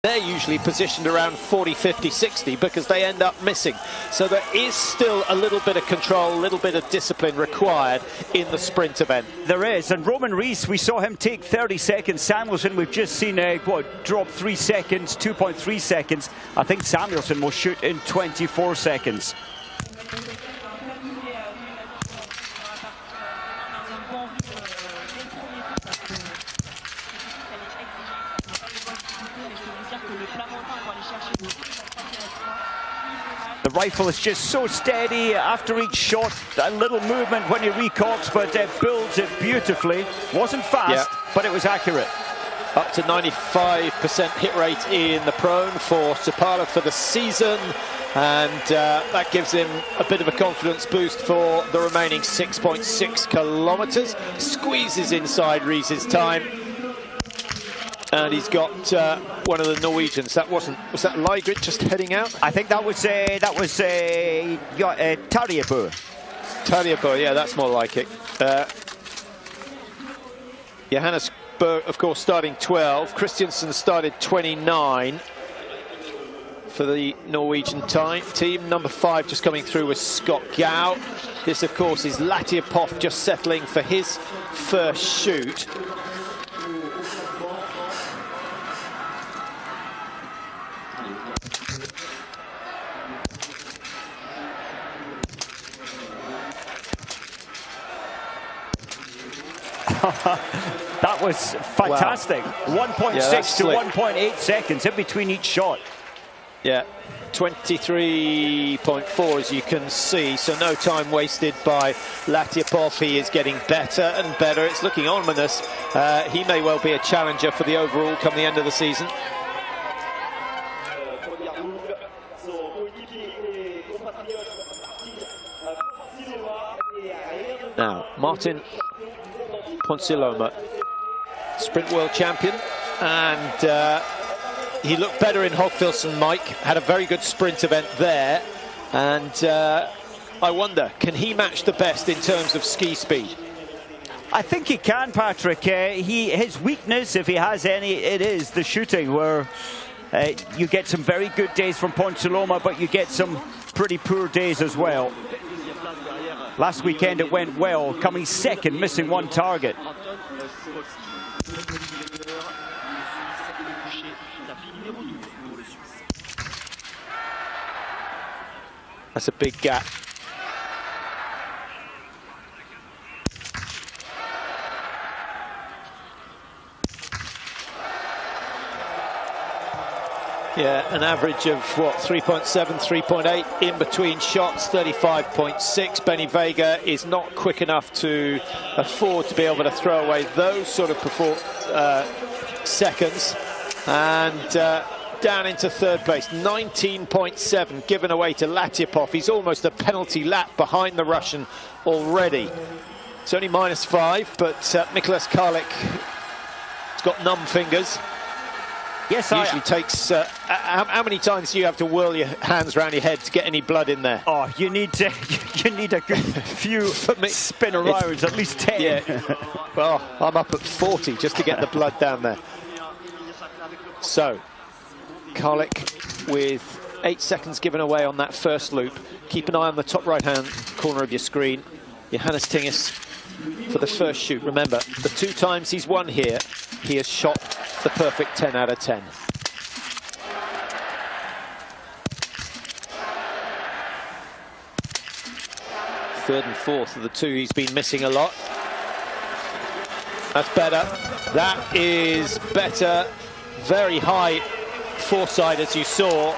They're usually positioned around 40, 50, 60 because they end up missing. So there is still a little bit of control, a little bit of discipline required in the sprint event. There is, and Roman Rees, we saw him take 30 seconds. Samuelsson, we've just seen drop 3 seconds, 2.3 seconds. I think Samuelsson will shoot in 24 seconds. The rifle is just so steady after each shot. A little movement when he recocks, but builds it beautifully. Wasn't fast, but it was accurate. Up to 95% hit rate in the prone for Sapala for the season. And that gives him a bit of a confidence boost for the remaining 6.6 kilometers. Squeezes inside Rees' time. And he's got one of the Norwegians. Was that Lygrid just heading out? I think that was Tarjei. Tarjei, yeah, that's more like it. Johannes Berg, of course, starting 12. Christiansen started 29 for the Norwegian team. Number 5 just coming through was Scott Gow. This, of course, is Latiapov just settling for his first shoot. That was fantastic. Wow. 1.6 to 1.8 seconds in between each shot. Yeah, 23.4 as you can see, so no time wasted by Latiapov. He is getting better and better. It's looking ominous. He may well be a challenger for the overall come the end of the season. Now, Martin Ponsiloma, sprint world champion, and he looked better in Hogfilson, Mike. Had a very good sprint event there, and I wonder, can he match the best in terms of ski speed? I think he can, Patrick. His weakness, if he has any, it is the shooting, where you get some very good days from Ponsiloma, but you get some pretty poor days as well. Last weekend it went well, coming second, missing one target. That's a big gap. Yeah, an average of, what, 3.7, 3.8 in between shots, 35.6. Benny Vega is not quick enough to afford to be able to throw away those sort of seconds. And down into third place, 19.7 given away to Latiapov. He's almost a penalty lap behind the Russian already. It's only -5, but Mikolas Karlik has got numb fingers. Yes, usually takes. How many times do you have to whirl your hands around your head to get any blood in there? Oh, you need a good few spin arounds, at least 10. Yeah. Well, I'm up at 40 just to get the blood down there. So, Karlik with 8 seconds given away on that first loop. Keep an eye on the top right-hand corner of your screen. Johannes Tingis for the first shoot. Remember, the 2 times he's won here, he has shot the perfect 10 out of 10. Third and fourth of the 2 he's been missing a lot. That's better. That is better. Very high foresight, as you saw.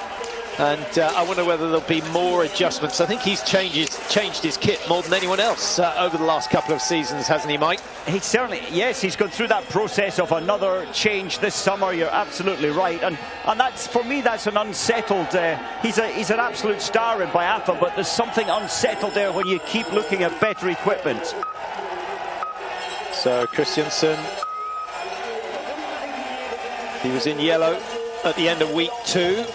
And I wonder whether there'll be more adjustments. I think he's changed his kit more than anyone else over the last couple of seasons, hasn't he, Mike? He certainly, yes, he's gone through that process of another change this summer. You're absolutely right. And that's, for me, that's an unsettled, he's an absolute star in biathlon, but there's something unsettled there when you keep looking at better equipment. So Christiansen, he was in yellow at the end of week 2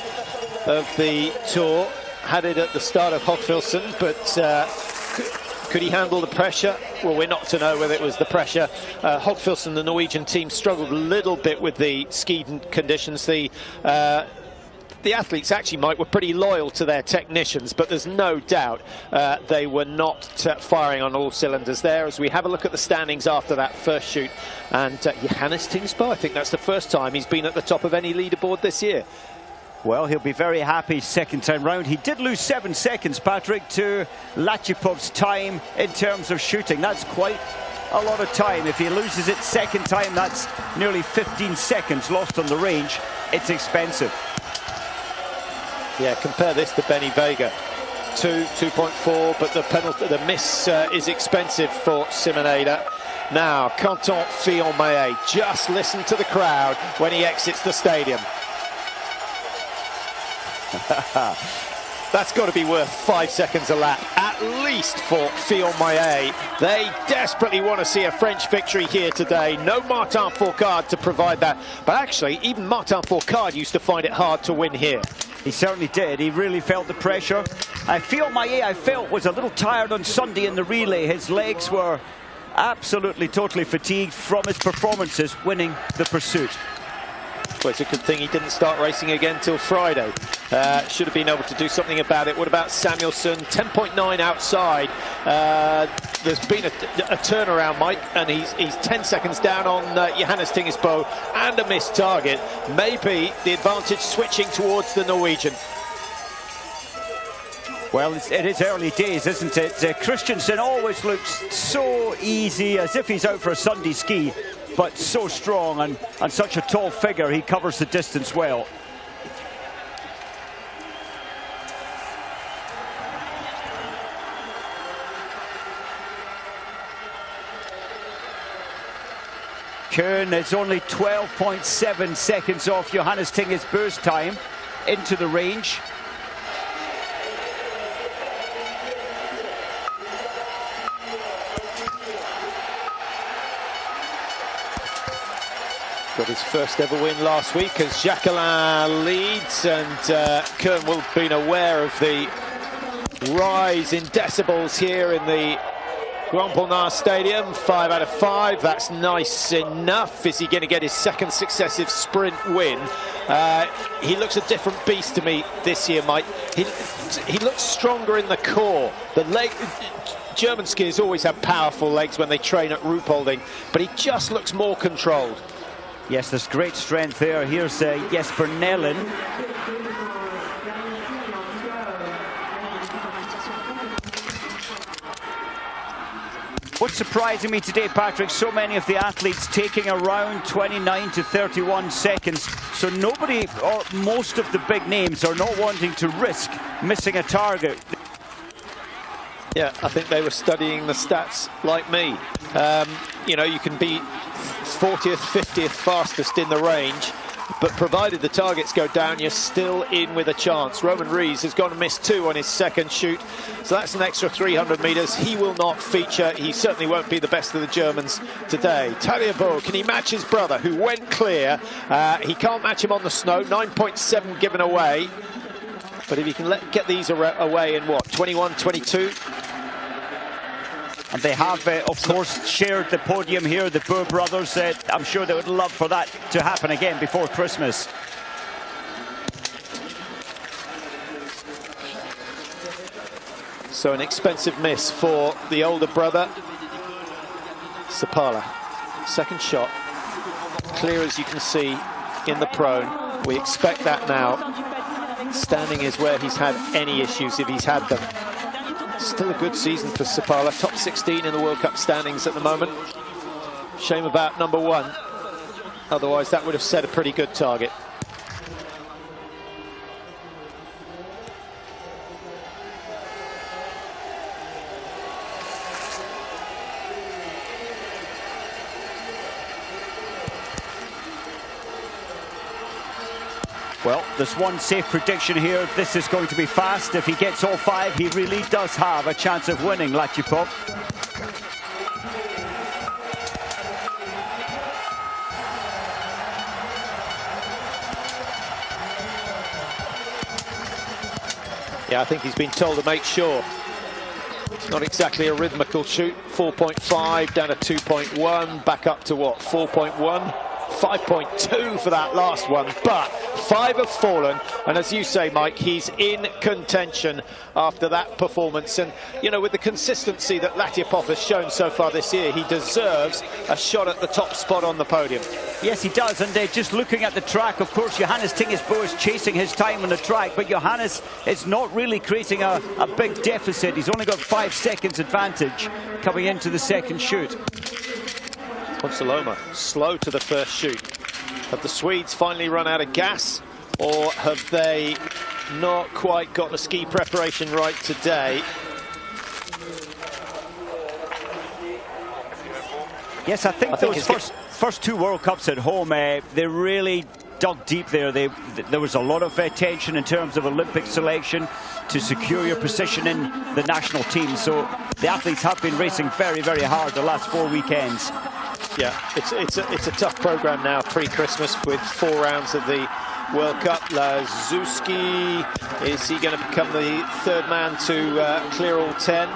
of the tour, had it at the start of Hogfilson, but Could he handle the pressure? Well, we're not to know whether it was the pressure. Hogfilson, the Norwegian team, struggled a little bit with the ski conditions. The athletes actually, Mike, were pretty loyal to their technicians, but there's no doubt they were not firing on all cylinders there. As we have a look at the standings after that first shoot, and Johannes Tingsbo, I think that's the first time he's been at the top of any leaderboard this year. Well, he'll be very happy second time round. He did lose 7 seconds, Patrick, to Lachipov's time in terms of shooting. That's quite a lot of time. If he loses it second time, that's nearly 15 seconds lost on the range. It's expensive. Yeah, compare this to Benny Vega. 2.4, but the penalty, the miss is expensive for Simonetta. Now, Quentin Fillon-Maillet, just listen to the crowd when he exits the stadium. That's got to be worth 5 seconds a lap, at least for Fillon-Maillet. They desperately want to see a French victory here today. No Martin Fourcade to provide that. But actually, even Martin Fourcade used to find it hard to win here. He certainly did. He really felt the pressure. Fillon-Maillet, I felt, was a little tired on Sunday in the relay. His legs were absolutely, totally fatigued from his performances winning the pursuit. Well, it's a good thing he didn't start racing again till Friday. Should have been able to do something about it. What about Samuelson? 10.9 outside. There's been a turnaround, Mike, and he's 10 seconds down on Johannes Tingsbo and a missed target. Maybe the advantage switching towards the Norwegian. Well, it is early days, isn't it? Christensen always looks so easy, as if he's out for a Sunday ski, but so strong and such a tall figure. He covers the distance well. Kuhn is only 12.7 seconds off Johannes Tingsbo's time into the range. Got his first ever win last week as Jacquelin leads, and Kuhn will have been aware of the rise in decibels here in the Grand Ponnard Stadium. 5 out of 5, that's nice enough. Is he going to get his second successive sprint win? He looks a different beast to me this year, Mike. He looks stronger in the core. The leg. German skiers always have powerful legs when they train at Ruhpolding, but he just looks more controlled. Yes, there's great strength there. Here's Jesper Nellen. What's surprising me today, Patrick, so many of the athletes taking around 29 to 31 seconds. So nobody, or most of the big names, are not wanting to risk missing a target. Yeah, I think they were studying the stats like me. You know, you can be 40th, 50th fastest in the range, but provided the targets go down, you're still in with a chance. Roman Rees has gone and missed 2 on his second shoot, so that's an extra 300 meters. He will not feature. He certainly won't be the best of the Germans today. Taliabo, can he match his brother, who went clear? He can't match him on the snow. 9.7 given away, but if he can get these away in what, 21, 22? And they have, of course, shared the podium here, the Boer brothers. I'm sure they would love for that to happen again before Christmas. So an expensive miss for the older brother, Sapala. Second shot, clear as you can see in the prone. We expect that now. Standing is where he's had any issues, if he's had them. Still a good season for Sapala, top 16 in the World Cup standings at the moment. Shame about number 1. Otherwise, that would have set a pretty good target. Well, there's one safe prediction here. This is going to be fast. If he gets all 5, he really does have a chance of winning, Lachipov. Yeah, I think he's been told to make sure. Not exactly a rhythmical shoot. 4.5 down to 2.1, back up to what, 4.1? 5.2 for that last one, but 5 have fallen, and as you say, Mike, he's in contention after that performance. And you know, with the consistency that Latypov has shown so far this year, he deserves a shot at the top spot on the podium. Yes, he does. And just looking at the track, of course, Johannes Tingesbo is chasing his time on the track, but Johannes is not really creating a big deficit. He's only got 5 seconds advantage coming into the second shoot. Ponsiluoma slow to the first shoot. Have the Swedes finally run out of gas, or have they not quite got the ski preparation right today? Yes, I think those first 2 World Cups at home, they really dug deep there. There was a lot of tension in terms of Olympic selection to secure your position in the national team. So the athletes have been racing very, very hard the last 4 weekends. Yeah, it's a tough program now pre-Christmas with 4 rounds of the World Cup. Lazewski, is he going to become the 3rd man to clear all 10?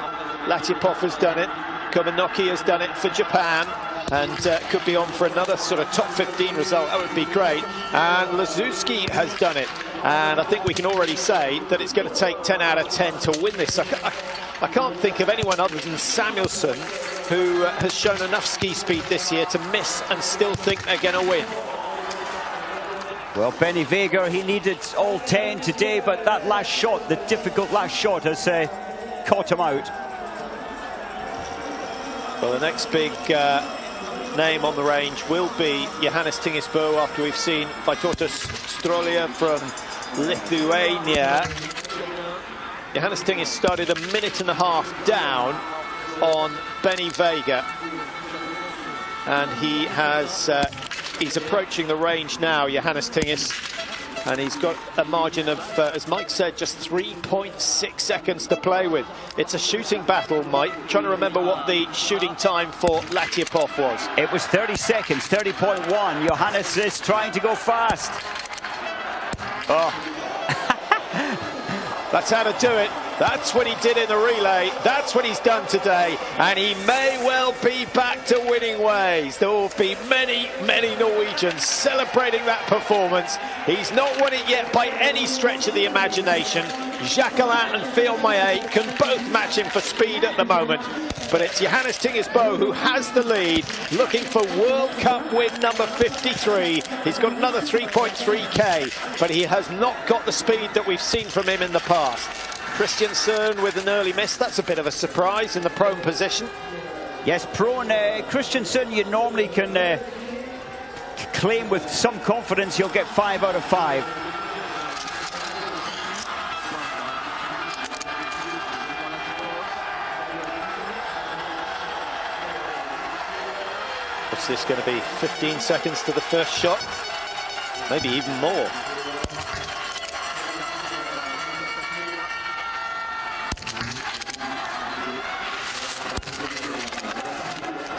Latypov has done it. Komanocki has done it for Japan, and could be on for another sort of top 15 result. That would be great. And Lazewski has done it, and I think we can already say that it's going to take 10 out of 10 to win this. I can't think of anyone other than Samuelsson who has shown enough ski speed this year to miss and still think they're going to win. Well, Benny Vega, he needed all 10 today, but that last shot, the difficult last shot, has caught him out. Well, the next big name on the range will be Johannes Tingesbo, after we've seen Vytautas Strolia from Lithuania. Johannes Tingesbo started 1.5 minutes down on Benny Vega, and he has he's approaching the range now, Johannes Tingesbo, and he's got a margin of, as Mike said, just 3.6 seconds to play with. It's a shooting battle, Mike. Trying to remember what the shooting time for Latypov was. It was 30 seconds, 30.1. Johannes is trying to go fast. Oh. That's how to do it. That's what he did in the relay. That's what he's done today. And he may well be back to winning ways. There will be many, many Norwegians celebrating that performance. He's not won it yet by any stretch of the imagination. Jacquelin and Fiolmaillet can both match him for speed at the moment. But it's Johannes Tingesbo who has the lead, looking for World Cup win number 53. He's got another 3.3k, but he has not got the speed that we've seen from him in the past. Christiansen with an early miss. That's a bit of a surprise in the prone position. Yes, prone. Christiansen, you normally can claim with some confidence you'll get 5 out of 5. What's this going to be? 15 seconds to the first shot? Maybe even more.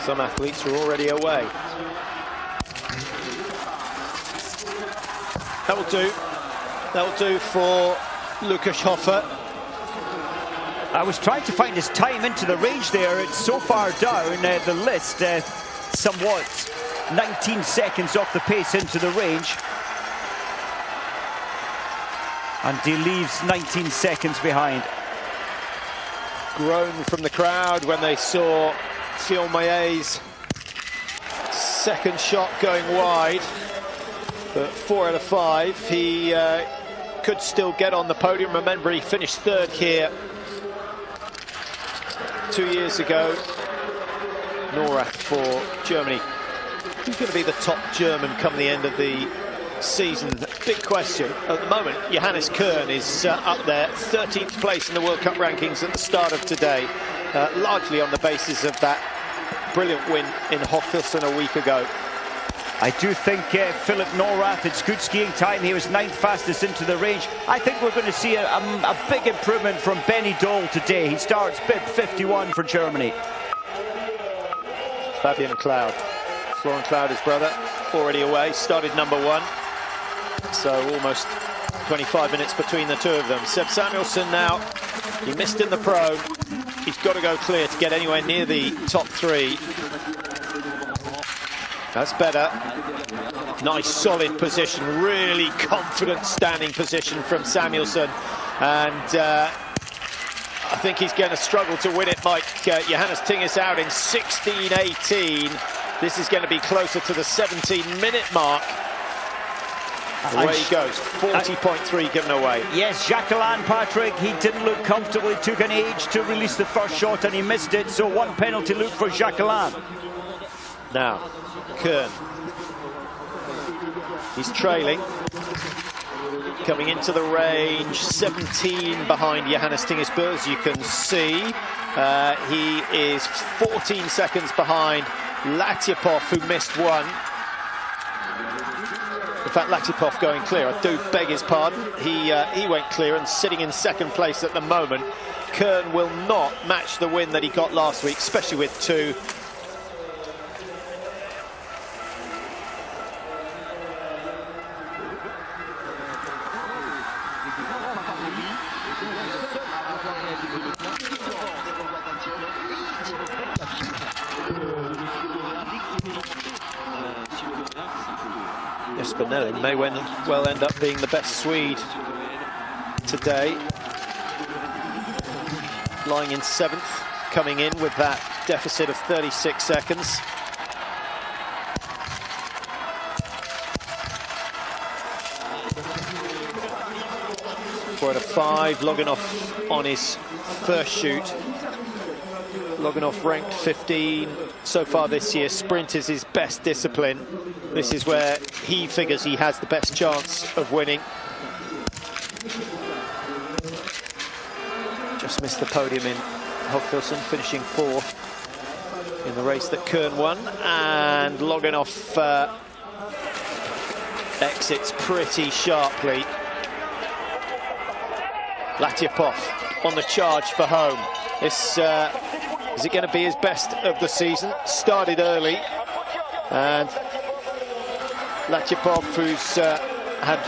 Some athletes are already away. That will do. That will do for Lukas Hofer. I was trying to find his time into the range there. It's so far down the list, somewhat 19 seconds off the pace into the range. And he leaves 19 seconds behind. Groan from the crowd when they saw Fiolmaillet's second shot going wide, but 4 out of 5. He could still get on the podium. Remember, he finished 3rd here 2 years ago. Norath for Germany. Who's going to be the top German come the end of the season? Big question. At the moment, Johannes Kern is up there, 13th place in the World Cup rankings at the start of today. Largely on the basis of that brilliant win in Hoffelsund a week ago. I do think Philip Norath, it's good skiing time. He was 9th fastest into the range. I think we're going to see a big improvement from Benny Dole today. He starts bib 51 for Germany. Fabian Cloud. Florian Cloud, his brother, already away. Started number 1. So almost 25 minutes between the two of them. Seb Samuelsson now, he missed in the pro. He's got to go clear to get anywhere near the top 3. That's better. Nice solid position, really confident standing position from Samuelsson. And I think he's going to struggle to win it, Mike. Johannes Tingis out in 16:18. This is going to be closer to the 17-minute mark. Away he goes, 40.3 given away. Yes, Jacqueline, Patrick, he didn't look comfortable. He took an age to release the first shot and he missed it. So 1 penalty look for Jacqueline. Now, Kern. He's trailing. Coming into the range, 17 behind Johannes Tingis, as you can see. He is 14 seconds behind Latyapov, who missed 1. In fact, Latyapov going clear. I do beg his pardon. He went clear and sitting in second place at the moment. Kern will not match the win that he got last week, especially with 2. Spinelli may well end up being the best Swede today. Lying in 7th, coming in with that deficit of 36 seconds. Four out of 5, Loganov on his first shoot. Loganov ranked 15 so far this year. Sprint is his best discipline. This is where he figures he has the best chance of winning. Just missed the podium in Hoffelsen, finishing 4th in the race that Kern won. And Loganov exits pretty sharply. Latyapov on the charge for home. This is it going to be his best of the season? Started early, and Latyapov, who's had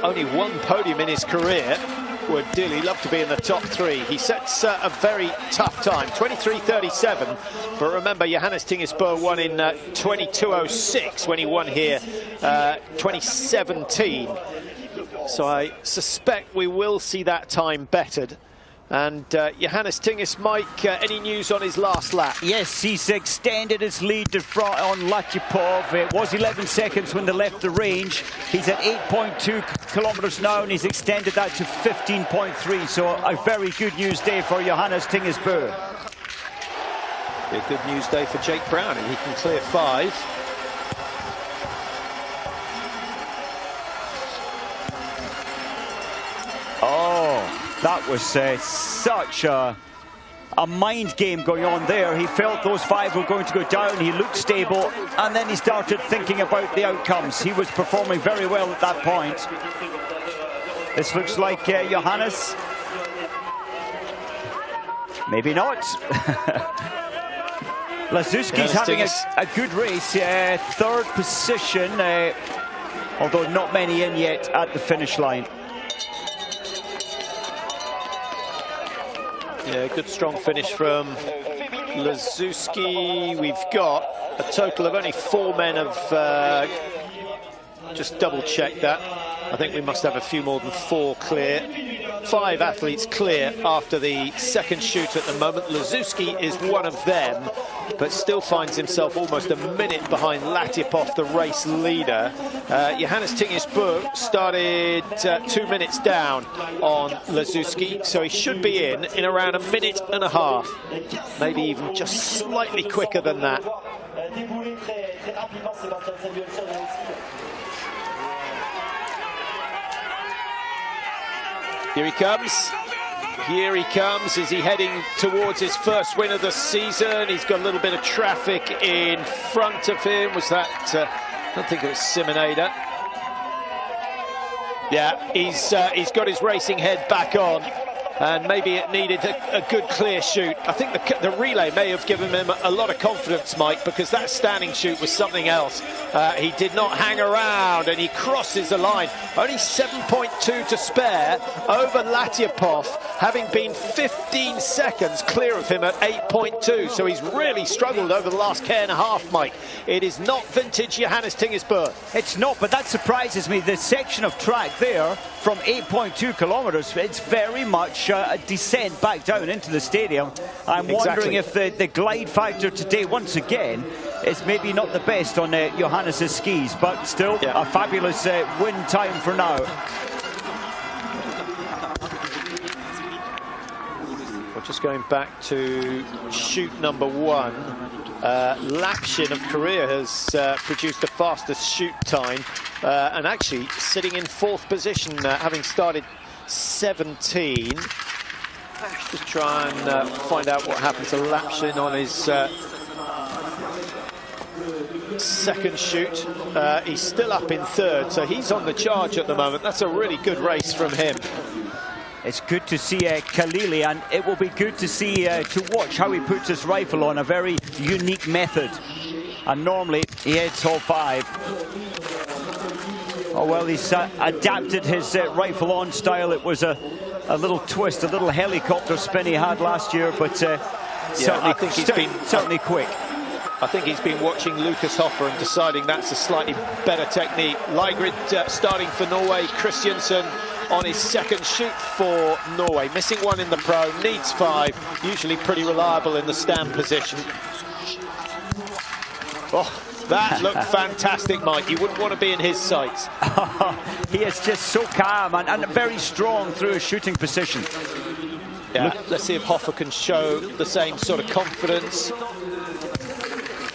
only 1 podium in his career, would dearly love to be in the top 3. He sets a very tough time, 23:37. But remember, Johannes Tingis won in 22:06 when he won here, 2017. So I suspect we will see that time bettered. And Johannes Tingis, Mike, any news on his last lap? Yes, he's extended his lead to front on Latyapov. It was 11 seconds when they left the range. He's at 8.2 kilometers now, and he's extended that to 15.3. So a very good news day for Johannes Tingis. Be a good news day for Jake Brown, and he can clear 5. Oh, that was such a mind game going on there. He felt those 5 were going to go down. He looked stable, and then he started thinking about the outcomes. He was performing very well at that point. This looks like Johannes. Maybe not. Lazuski's having a good race. 3rd position, although not many in yet at the finish line. Yeah, good strong finish from Lazuski. We've got a total of only 4 men have just double-checked that. I think we must have a few more than 4 clear. 5 athletes clear after the second shoot at the moment. Lazuski is one of them, but still finds himself almost a minute behind Latyapov, the race leader. Johannes Tingis started 2 minutes down on Lazuski, so he should be in around a minute and a half. Maybe even just slightly quicker than that. Here he comes. Here he comes. Is he heading towards his first win of the season? He's got a little bit of traffic in front of him. Was that, I don't think it was Simonada. Yeah, he's got his racing head back on. and maybe it needed a good clear shoot. I think the relay may have given him a lot of confidence, Mike, because that standing shoot was something else. He did not hang around, and he crosses the line. Only 7.2 to spare over Latyapov, having been 15 seconds clear of him at 8.2. So he's really struggled over the last K and a half, Mike. It is not vintage Johannes Tingesbø. It's not, but that surprises me. The section of track there from 8.2 kilometers, it's very much a descent back down into the stadium. I'm wondering if the glide factor today, once again, is maybe not the best on Johannes' skis, but still a fabulous win time for now. Well, just going back to shoot number 1, Lapshin of Korea has produced the fastest shoot time, and actually sitting in 4th position, having started 17. Just try and find out what happened to Lapshin on his second shoot. He's still up in 3rd, so he's on the charge at the moment. That's a really good race from him. It's good to see Khalili, and it will be good to see to watch how he puts his rifle on a very unique method. And normally he hits all 5. Oh well, he's adapted his rifle on style. It was a little twist, a little helicopter spin he had last year, but I think he's been certainly quick. I think he's been watching Lucas Hoffer and deciding that's a slightly better technique. Lygrid starting for Norway. Christiansen on his second shoot for Norway. Missing 1 in the pro, needs 5. Usually pretty reliable in the stand position. Oh, that looked fantastic, Mike. You wouldn't want to be in his sights. He is just so calm and very strong through his shooting position. Yeah, let's see if Hoffer can show the same sort of confidence.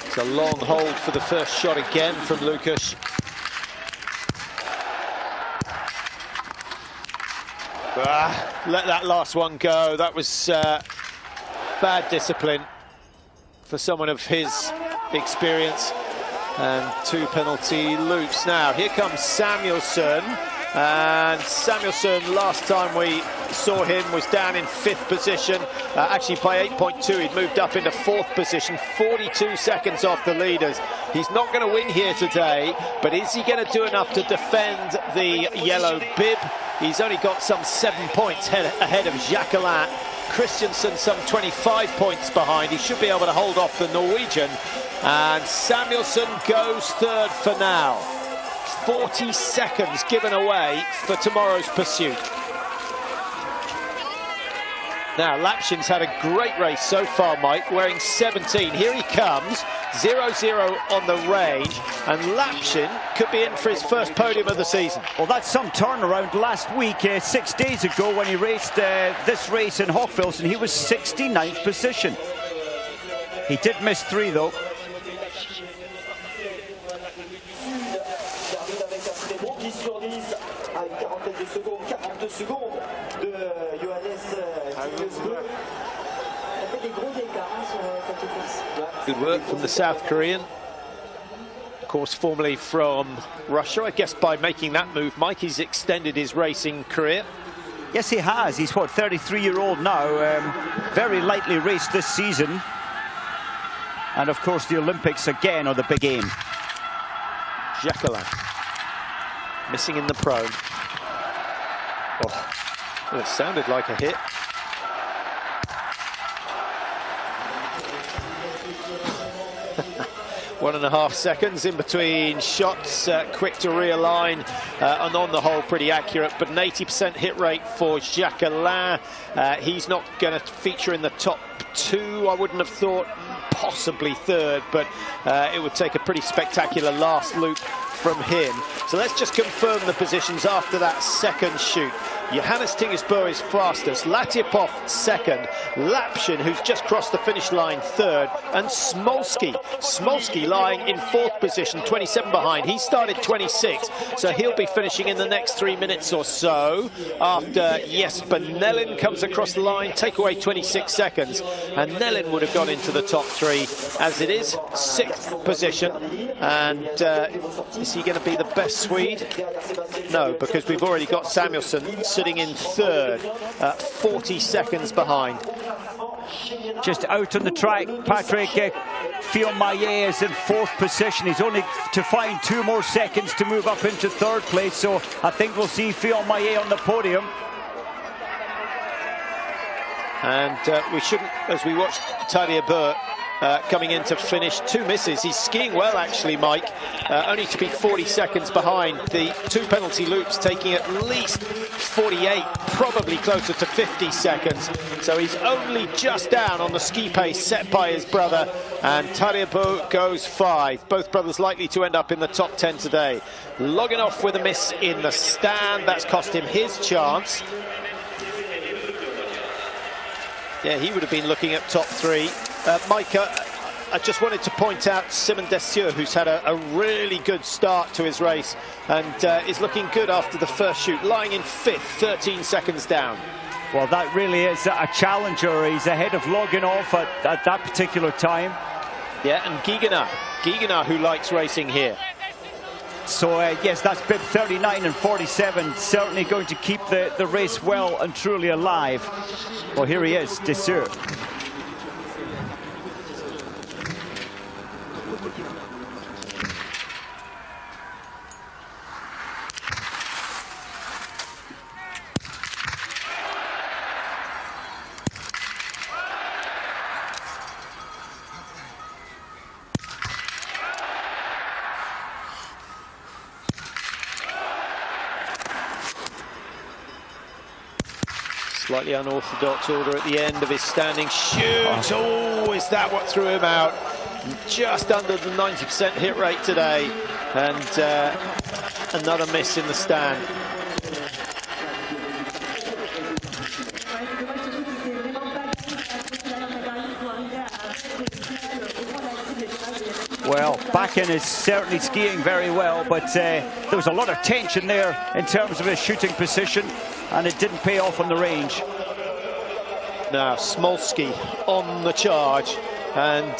It's a long hold for the first shot again from Lucas. Let that last one go. That was bad discipline for someone of his experience. And 2 penalty loops. Now, here comes Samuelsson. And Samuelsson, last time we saw him, was down in 5th position. Actually, by 8.2, he'd moved up into 4th position, 42 seconds off the leaders. He's not going to win here today, but is he going to do enough to defend the yellow bib? He's only got some 7 points ahead of Jacquelin. Christiansen some 25 points behind. He should be able to hold off the Norwegian. And Samuelsson goes 3rd for now. 40 seconds given away for tomorrow's pursuit. Now, Lapshin's had a great race so far, Mike, wearing 17. Here he comes, 0-0 on the range, and Lapshin could be in for his first podium of the season. Well, that's some turnaround. Last week, 6 days ago, when he raced this race in Hochfilzen, he was 69th position. He did miss 3, though. Good work from the South Korean. Of course, formerly from Russia. I guess by making that move, Mike, he's extended his racing career. Yes, he has. He's, what, 33-year-old now. Very lightly raced this season. And, of course, the Olympics again are the big aim. Jacquelin. Missing in the pro. Oh, well, it sounded like a hit. One and a half seconds in between shots, quick to realign, and on the whole pretty accurate, but an 80% hit rate for Jacquelin. He's not going to feature in the top 2, I wouldn't have thought, possibly 3rd, but it would take a pretty spectacular last loop from him. So let's just confirm the positions after that second shoot. Johannes Tingesbø is fastest, Latyapov 2nd, Lapshin, who's just crossed the finish line, 3rd, and Smolsky lying in 4th position, 27 behind. He started 26, so he'll be finishing in the next 3 minutes or so after Jesper Nellin comes across the line, take away 26 seconds, and Nellin would have gone into the top 3. As it is, 6th position, and Is he going to be the best Swede? No, because we've already got Samuelsson sitting in third, 40 seconds behind. Just out on the track, Patrick. Fillon-Maillet is in fourth position. He's only to find 2 more seconds to move up into third place. So I think we'll see Fillon-Maillet on the podium. And we shouldn't, as we watch Tadej Bø coming in to finish, 2 misses. He's skiing well, actually, Mike. Only to be 40 seconds behind. The 2 penalty loops taking at least 48, probably closer to 50 seconds. So he's only just down on the ski pace set by his brother. And Tadej Bø goes 5. Both brothers likely to end up in the top 10 today. Logging off with a miss in the stand. That's cost him his chance. Yeah, he would have been looking at top 3. Mike, I just wanted to point out Simon Dessieux, who's had a really good start to his race and is looking good after the first shoot, lying in 5th, 13 seconds down. Well, that really is a challenger. He's ahead of Loginov at that particular time. Yeah, and Giegner, who likes racing here. So, yes, that's bib 39 and 47, certainly going to keep the race well and truly alive. Well, here he is, Dessieux. Slightly unorthodox order at the end of his standing shoot. Oh, is that what threw him out? Just under the 90% hit rate today. And another miss in the stand. Well, Bakken is certainly skiing very well, but there was a lot of tension there in terms of his shooting position, and it didn't pay off on the range. Now, Smolski on the charge, and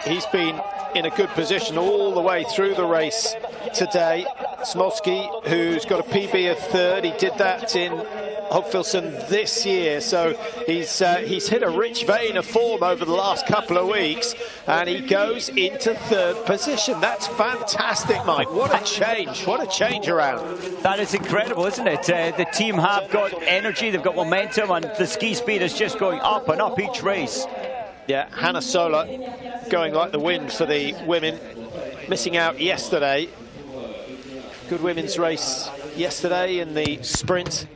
he's been in a good position all the way through the race today. Smolski, who's got a PB of 3rd, he did that in Hopfilson this year, so he's hit a rich vein of form over the last couple of weeks, and he goes into 3rd position. That's fantastic, Mike. What a change around. That is incredible, isn't it? The team have got energy, they've got momentum, and the ski speed is just going up and up each race. Yeah, Hannah Sola going like the wind for the women, missing out yesterday. Good women's race yesterday in the sprint.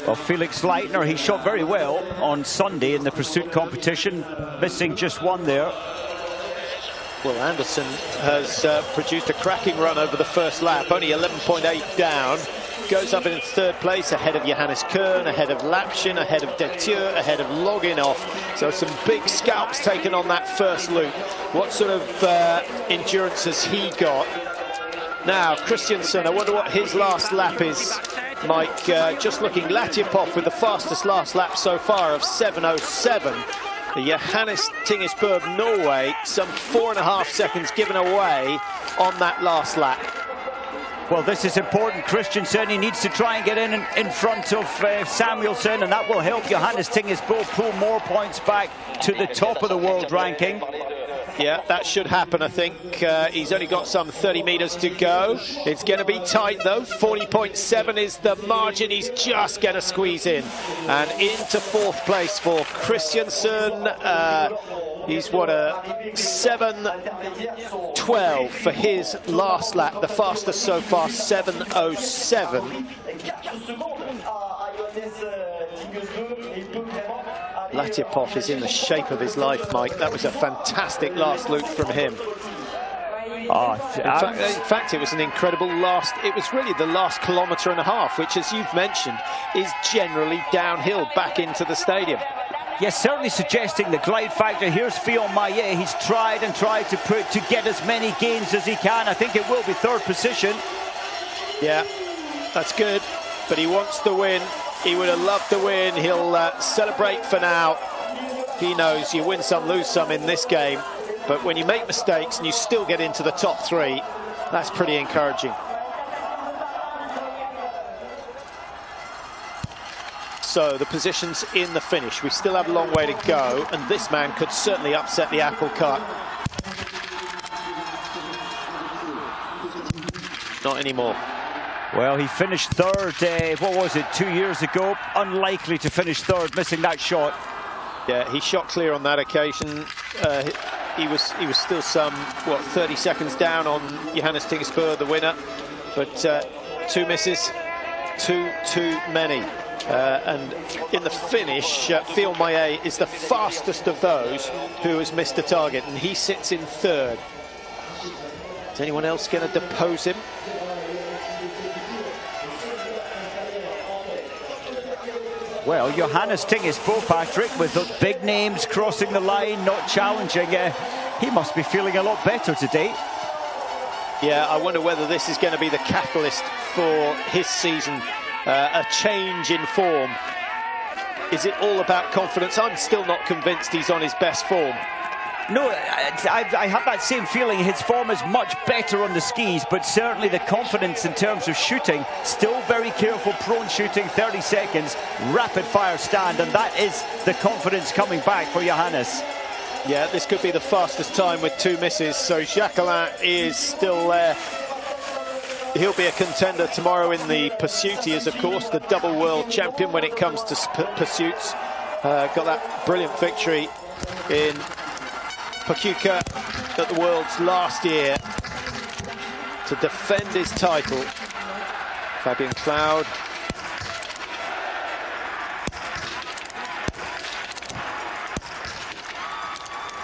Well, Felix Leitner, he shot very well on Sunday in the pursuit competition, missing just 1 there. Well, Anderson has produced a cracking run over the first lap, only 11.8 down. Goes up in 3rd place, ahead of Johannes Kern, ahead of Lapshin, ahead of Detieux, ahead of Loginov. So some big scalps taken on that first loop. What sort of endurance has he got? Now, Christiansen, I wonder what his last lap is. Mike, just looking, Latypov with the fastest last lap so far of 7:07. Johannes Tingesbø, Norway, some 4.5 seconds given away on that last lap. Well, this is important. Christiansen, he needs to try and get in front of Samuelsson, and that will help Johannes Tingesbø pull more points back to the top of the world ranking. Yeah, that should happen, I think. He's only got some 30 meters to go. It's going to be tight, though. 40.7 is the margin. He's just going to squeeze in. And into 4th place for Christiansen. He's what, a 7:12 for his last lap. The fastest so far, 7:07. Latypov is in the shape of his life, Mike. That was a fantastic last loop from him. In fact, it was an incredible last. It was really the last 1.5 kilometers, which, as you've mentioned, is generally downhill back into the stadium. Yes, certainly suggesting the glide factor. Here's Fillon Maillet. He's tried and tried to get as many gains as he can. I think it will be third position. Yeah, that's good, but he wants the win. He would have loved the win. He'll celebrate for now. He knows you win some, lose some in this game, but when you make mistakes and you still get into the top three, that's pretty encouraging. So the positions in the finish. We still have a long way to go, and this man could certainly upset the apple cart. Not anymore. Well, he finished third, what was it, 2 years ago? Unlikely to finish third, missing that shot. Yeah, he shot clear on that occasion. He was still some, what, 30 seconds down on Johannes Tingesbø, the winner. But 2 misses, too many. And in the finish, Fillon Maillet is the fastest of those who has missed a target, and he sits in third. Is anyone else going to depose him? Well, Johannes Tingesbø, Patrick, with the big names crossing the line, not challenging. He must be feeling a lot better today. Yeah, I wonder whether this is going to be the catalyst for his season. A change in form. Is it all about confidence? I'm still not convinced he's on his best form. No, I have that same feeling. His form is much better on the skis, but certainly the confidence in terms of shooting, still very careful, prone shooting, 30 seconds, rapid fire stand, and that is the confidence coming back for Johannes. Yeah, this could be the fastest time with 2 misses, so Jacquelin is still there. He'll be a contender tomorrow in the pursuit. He is, of course, the double world champion when it comes to pursuits. Got that brilliant victory in Pachuca at the Worlds last year to defend his title. Fabian Cloud.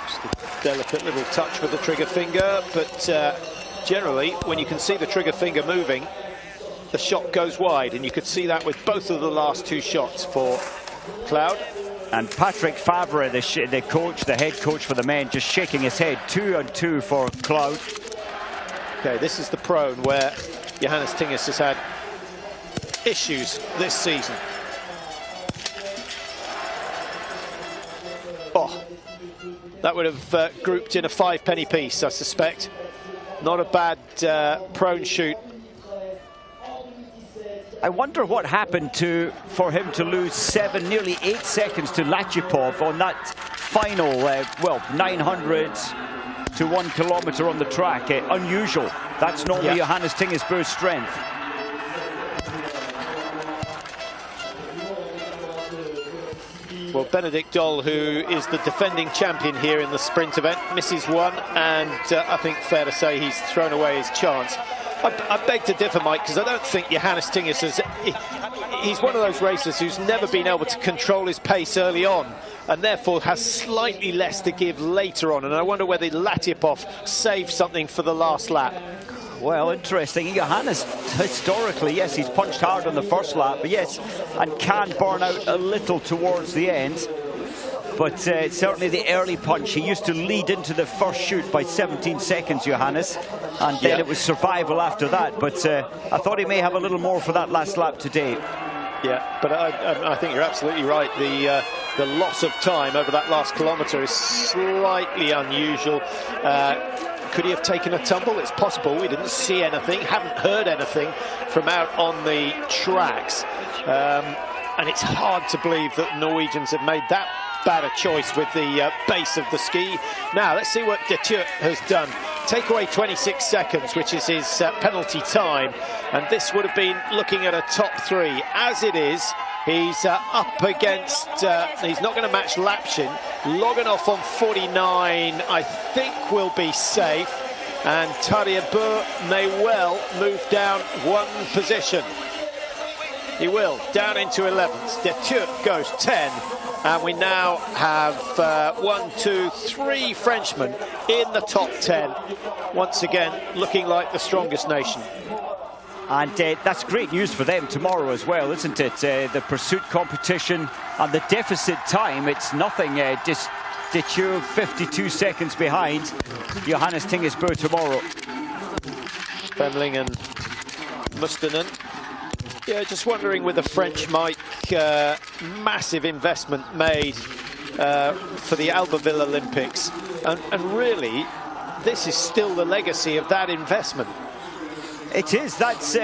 Just a delicate little touch with the trigger finger, but generally, when you can see the trigger finger moving, the shot goes wide, and you could see that with both of the last 2 shots for Cloud. And Patrick Favre, the coach, the head coach for the men, just shaking his head. 2-2 for Cloud. Okay, this is the prone where Johannes Tinges has had issues this season. Oh, that would have grouped in a 5-penny piece, I suspect. Not a bad prone shoot. I wonder what happened for him to lose nearly 8 seconds to Latypov on that final, 900 to 1 kilometer on the track. Unusual. That's normally Johannes Tingesbø's strength. Well, Benedict Doll, who is the defending champion here in the sprint event, misses 1, and I think fair to say he's thrown away his chance. I beg to differ, Mike, because I don't think Johannes Tinges he's one of those racers who's never been able to control his pace early on, and therefore has slightly less to give later on. And I wonder whether Latypov saved something for the last lap. Well, interesting. Johannes, historically, yes, he's punched hard on the first lap, but yes, and can burn out a little towards the end. But certainly the early punch, he used to lead into the first shoot by 17 seconds, Johannes, and then it was survival after that. But I thought he may have a little more for that last lap today. Yeah, but I think you're absolutely right. The loss of time over that last kilometre is slightly unusual. Could he have taken a tumble? It's possible. We didn't see anything, haven't heard anything from out on the tracks. And it's hard to believe that the Norwegians have made that bad a choice with the base of the ski. Now, let's see what De Tuut has done. Take away 26 seconds, which is his penalty time. And this would have been looking at a top 3. As it is, he's up against, he's not going to match Lapshin. Loganov on 49, I think will be safe. And Tarjei Bø may well move down 1 position. He will, down into 11th. De Tuut goes 10. And we now have 1, 2, 3 Frenchmen in the top 10. Once again, looking like the strongest nation. And that's great news for them tomorrow as well, isn't it? The pursuit competition and the deficit time, it's nothing. Just Detur 52 seconds behind Johannes Tingesbø tomorrow. Femling and Mustonen. Yeah, just wondering with the French, Mike, massive investment made for the Albertville Olympics. And really, this is still the legacy of that investment. It is. That's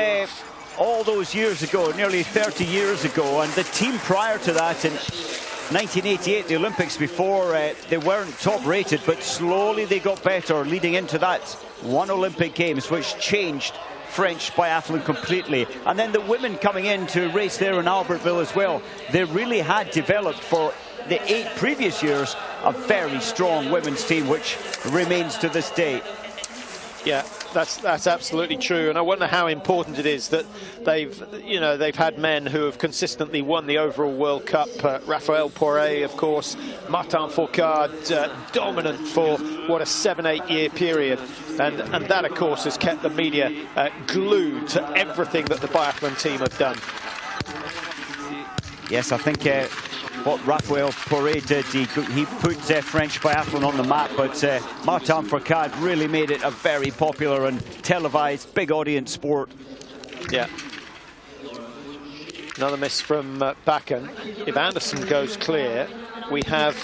all those years ago, nearly 30 years ago. And the team prior to that in 1988, the Olympics before, they weren't top rated, but slowly they got better leading into that one Olympic Games, which changed French biathlon completely. And then the women coming in to race there in Albertville as well. They really had developed for the 8 previous years a very strong women's team, which remains to this day. Yeah, that's absolutely true, and I wonder how important it is that they've had men who have consistently won the overall World Cup. Raphael Poré, of course, Martin Fourcade, dominant for what a 7-8 year period, and that of course has kept the media glued to everything that the biathlon team have done. Yes, I think what Raphael Poré did, he put French biathlon on the map, but Martin Fourcade really made it a very popular and televised, big audience sport. Yeah. Another miss from Bakken. If Anderson goes clear, we have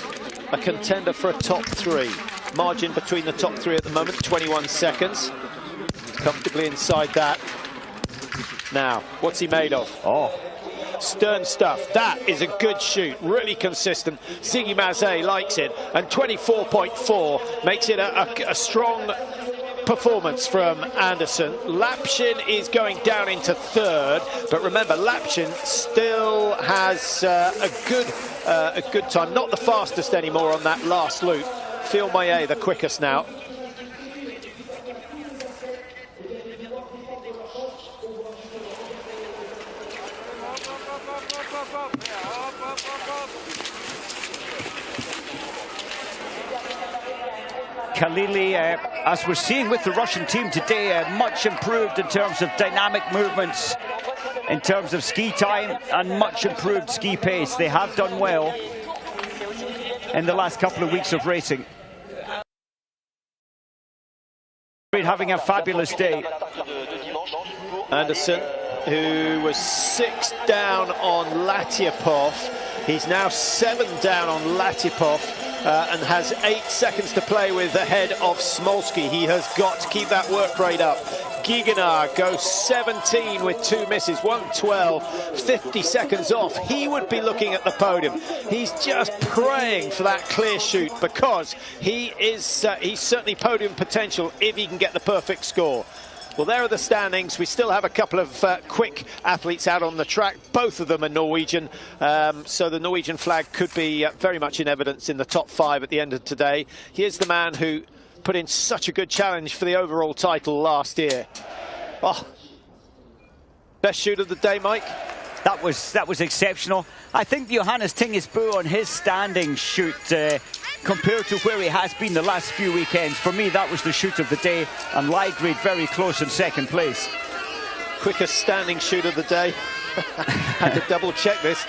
a contender for a top 3. Margin between the top 3 at the moment, 21 seconds. Comfortably inside that. Now, what's he made of? Oh. Stern stuff. That is a good shoot, really consistent. Ziggy Mazet likes it, and 24.4 makes it a strong performance from Anderson. Lapshin is going down into 3rd, but remember, Lapshin still has a good time. Not the fastest anymore on that last loop. Phil Maillet, the quickest now. Khalili, as we're seeing with the Russian team today, much improved in terms of dynamic movements, in terms of ski time, and much improved ski pace. They have done well in the last couple of weeks of racing. Having a fabulous day. Anderson, who was 6 down on Latyapov, he's now 7 down on Latyapov. And has 8 seconds to play with ahead of Smolsky. He has got to keep that work rate up. Gigenar goes 17 with 2 misses, 1:12, 50 seconds off. He would be looking at the podium. He's just praying for that clear shoot, because he's certainly podium potential if he can get the perfect score. Well, there are the standings. We still have a couple of quick athletes out on the track. Both of them are Norwegian, so the Norwegian flag could be very much in evidence in the top 5 at the end of today. Here's the man who put in such a good challenge for the overall title last year. Oh, best shoot of the day, Mike? That was exceptional. I think Johannes Tingesbø on his standing shoot, compared to where he has been the last few weekends, for me that was the shoot of the day, and Ligrid very close in 2nd place. Quickest standing shoot of the day. Had to double check this.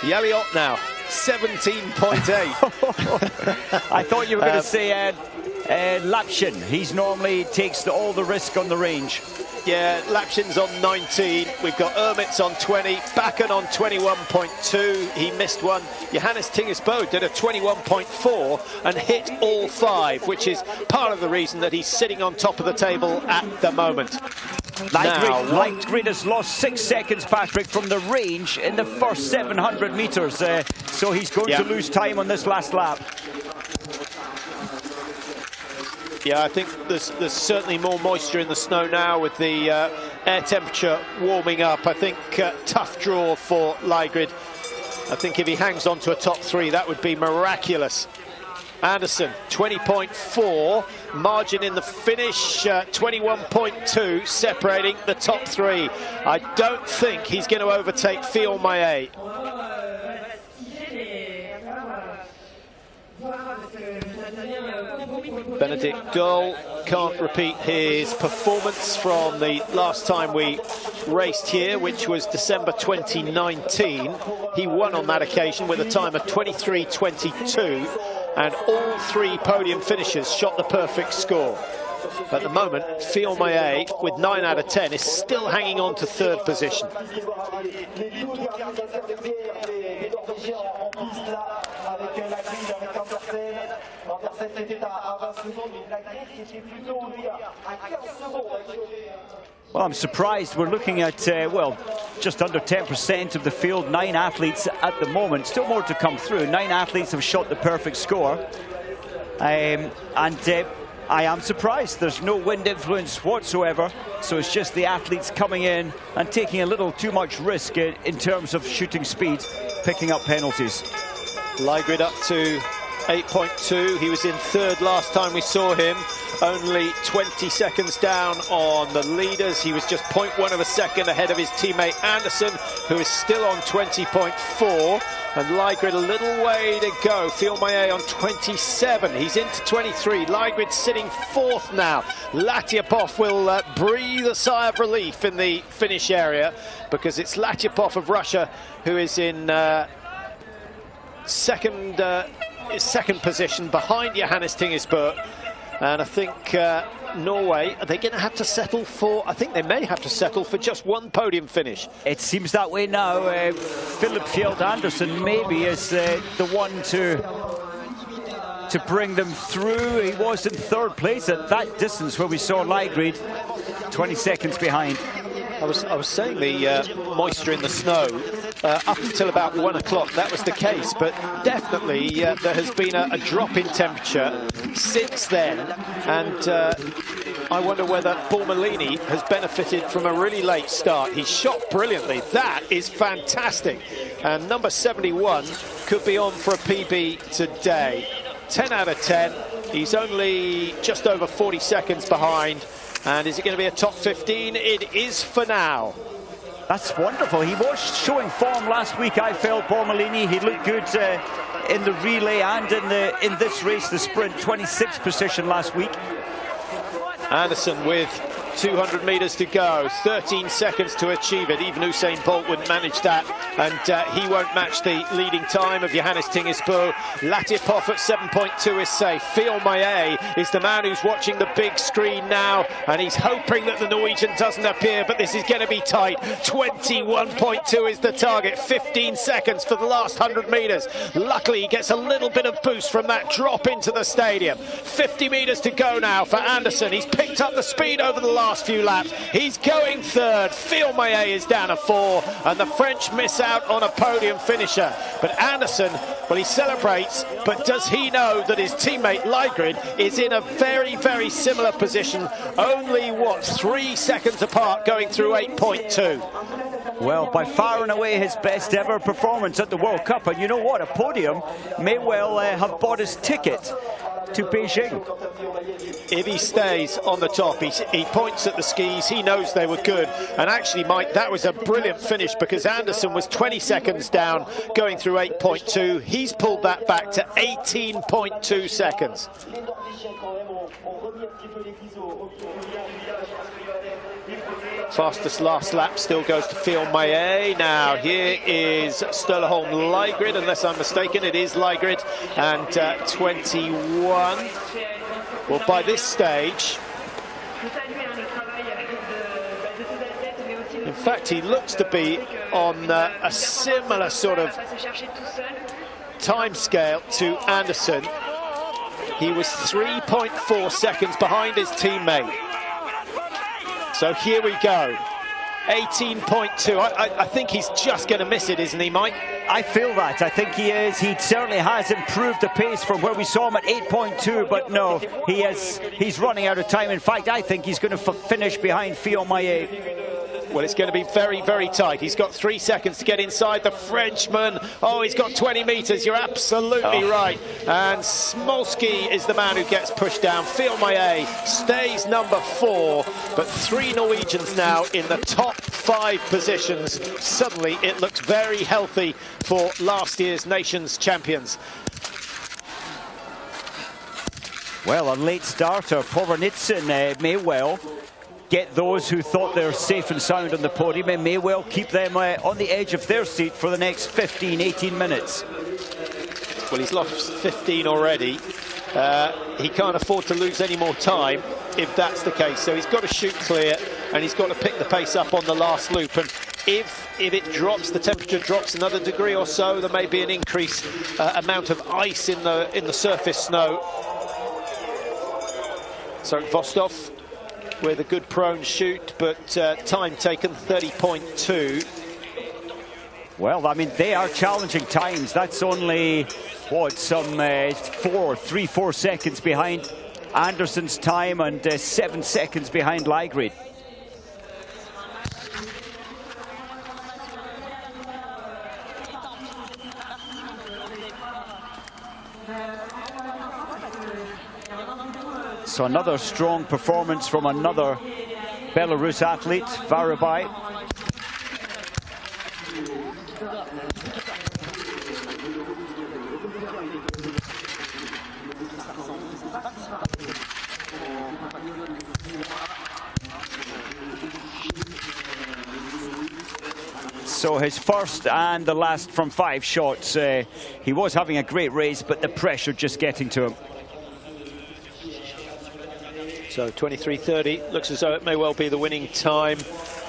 Yaliot now, 17.8. I thought you were going to say Lapshin. He's normally takes all the risk on the range. Yeah, Lapshin's on 19. We've got Ermit's on 20. Bakken on 21.2. He missed one. Johannes Tingesbø did a 21.4 and hit all 5, which is part of the reason that he's sitting on top of the table at the moment. Ligrid has lost 6 seconds, Patrick, from the range in the first 700 meters. So he's going to lose time on this last lap. Yeah, I think there's certainly more moisture in the snow now with the air temperature warming up. I think tough draw for Ligrid. I think if he hangs on to a top 3, that would be miraculous. Anderson, 20.4. Margin in the finish, 21.2, separating the top 3. I don't think he's going to overtake Phil Maillet. Benedict Dole can't repeat his performance from the last time we raced here, which was December 2019. He won on that occasion with a time of 23:22, and all 3 podium finishers shot the perfect score. At the moment, Fiolmaillet, with 9 out of 10, is still hanging on to 3rd position. Well, I'm surprised. We're looking at, well, just under 10% of the field, 9 athletes at the moment. Still more to come through. 9 athletes have shot the perfect score. I am surprised. There's no wind influence whatsoever, so it's just the athletes coming in and taking a little too much risk in terms of shooting speed, picking up penalties. Lygrid up to 8.2. He was in 3rd last time we saw him, only 20 seconds down on the leaders. He was just 0.1 of a second ahead of his teammate Anderson, who is still on 20.4. And Lygrid a little way to go. Fiolmaillet on 27. He's into 23. Lygrid sitting 4th now. Latyapov will breathe a sigh of relief in the finish area, because it's Latyapov of Russia who is in second position behind Johannes Tingesbø. And I think Norway, are they going to have to settle for, I think they may have to settle for just 1 podium finish. It seems that way now. Philip Fjeld Andersen maybe is the one to bring them through. He was in 3rd place at that distance where we saw Lygrid 20 seconds behind. I was saying the moisture in the snow up until about 1 o'clock, that was the case, but definitely there has been a drop in temperature since then, and I wonder whether Bormolini has benefited from a really late start. He shot brilliantly. That is fantastic, and number 71 could be on for a PB today. 10 out of 10. He's only just over 40 seconds behind. And is it going to be a top 15? It is for now. That's wonderful. He was showing form last week, I felt, Bormolini. He looked good in the relay and in this race, the sprint. 26th position last week. Anderson with 200 meters to go, 13 seconds to achieve it. Even Usain Bolt wouldn't manage that, and he won't match the leading time of Johannes Tingesbø. Latyapov at 7.2 is safe. Fiolmaillet is the man who's watching the big screen now, and he's hoping that the Norwegian doesn't appear, but this is going to be tight. 21.2 is the target, 15 seconds for the last 100 meters. Luckily, he gets a little bit of boost from that drop into the stadium. 50 meters to go now for Anderson. He's picked up the speed over the last few laps. He's going 3rd. Fiolmaillet is down to 4, and the French miss out on a podium finisher. But Anderson, well, he celebrates, but does he know that his teammate Lygrid is in a very, very similar position, only, what, 3 seconds apart, going through 8.2. Well, by far and away his best ever performance at the World Cup, and you know what, a podium may well have bought his ticket to Beijing. If he stays on the top, he points at the skis, he knows they were good, and actually, Mike, that was a brilliant finish, because Anderson was 20 seconds down going through 8.2. He's pulled that back to 18.2 seconds. Fastest last lap still goes to Fiolmaillet. Now here is Sturlaholm Lygrid, unless I'm mistaken, it is Lygrid, and 21. Well, by this stage, in fact, he looks to be on a similar sort of time scale to Anderson. He was 3.4 seconds behind his teammate. So here we go, 18.2. I think he's just going to miss it, isn't he, Mike? I feel that. I think he is. He certainly has improved the pace from where we saw him at 8.2, but no, he's running out of time. In fact, I think he's going to finish behind Fiolmaillet. Well, it's going to be very, very tight. He's got 3 seconds to get inside the Frenchman. Oh, he's got 20 meters. You're absolutely right. And Smolski is the man who gets pushed down. Fiolmaillet stays number 4, but 3 Norwegians now in the top 5 positions. Suddenly, it looks very healthy for last year's Nations champions. Well, a late starter, Povernitsin, may well get those who thought they're safe and sound on the podium and may well keep them on the edge of their seat for the next 15, 18 minutes. Well, he's lost 15 already. He can't afford to lose any more time if that's the case. So he's got to shoot clear and he's got to pick the pace up on the last loop. And if it drops, the temperature drops another degree or so, there may be an increased amount of ice in the surface snow. So Vostov with a good prone shoot, but time taken 30.2. Well, I mean, they are challenging times. That's only, what, some 4 seconds behind Anderson's time and 7 seconds behind Ligrid. So another strong performance from another Belarus athlete, Varabai. So his first and the last from 5 shots. He was having a great race, but the pressure just getting to him. So 23.30 looks as though it may well be the winning time.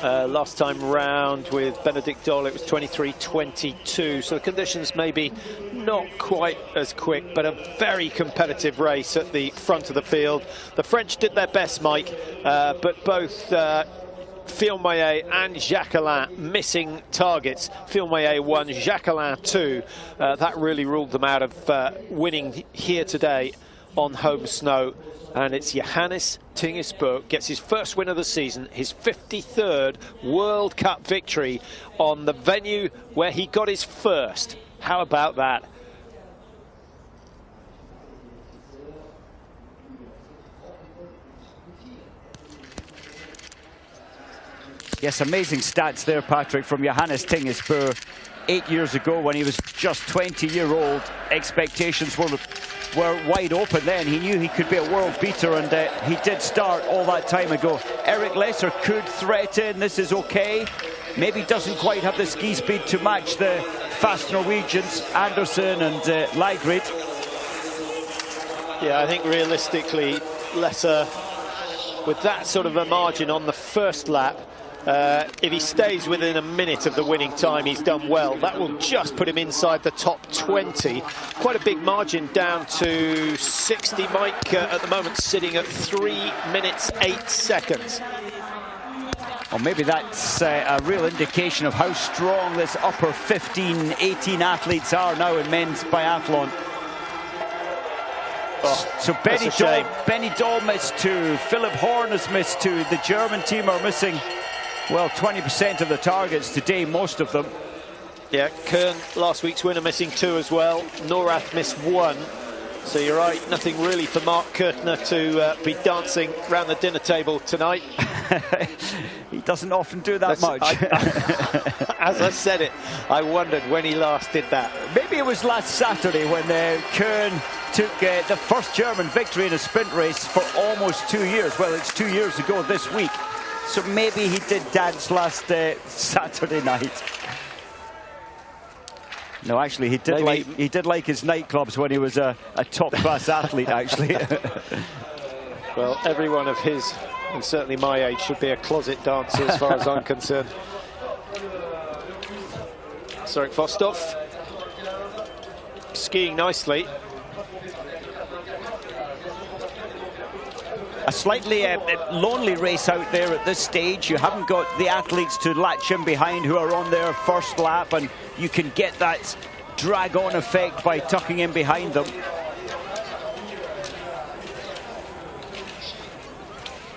Last time round with Benedict Doll it was 23.22, so the conditions maybe not quite as quick, but a very competitive race at the front of the field. The French did their best, Mike, but both Filmayer and Jacquelin missing targets. Filmayer 1, Jacquelin 2. That really ruled them out of winning here today on home snow. And it's Johannes Tingesbø gets his first win of the season, his 53rd World Cup victory on the venue where he got his first. How about that? Yes, amazing stats there, Patrick, from Johannes Tingesbø. 8 years ago, when he was just 20-year-old, expectations were wide open then. He knew he could be a world beater, and he did start all that time ago. Eric Lesser could threaten. This is okay. Maybe doesn't quite have the ski speed to match the fast Norwegians, Anderson and Ligrid. Yeah, I think realistically, Lesser, with that sort of a margin on the first lap, if he stays within a minute of the winning time, he's done well. That will just put him inside the top 20. Quite a big margin down to 60. Mike at the moment sitting at 3 minutes 8 seconds. Well, maybe that's a real indication of how strong this upper 15, 18 athletes are now in men's biathlon. Oh, so Benny Dahl missed 2, Philip Horn has missed 2, the German team are missing, well, 20% of the targets today, most of them. Yeah, Kern, last week's winner, missing 2 as well. Norath missed 1. So you're right, nothing really for Mark Kurtner to be dancing around the dinner table tonight. He doesn't often do that much. As I said it, I wondered when he last did that. Maybe it was last Saturday when Kern took the first German victory in a sprint race for almost 2 years. Well, it's 2 years ago this week. So maybe he did dance last Saturday night. No, actually, he did like his nightclubs when he was a top-class athlete, actually. Well, everyone of his, and certainly my age, should be a closet dancer as far as I'm concerned. Sorry, Vostov. Skiing nicely. A slightly lonely race out there at this stage. You haven't got the athletes to latch in behind who are on their first lap, and you can get that drag-on effect by tucking in behind them.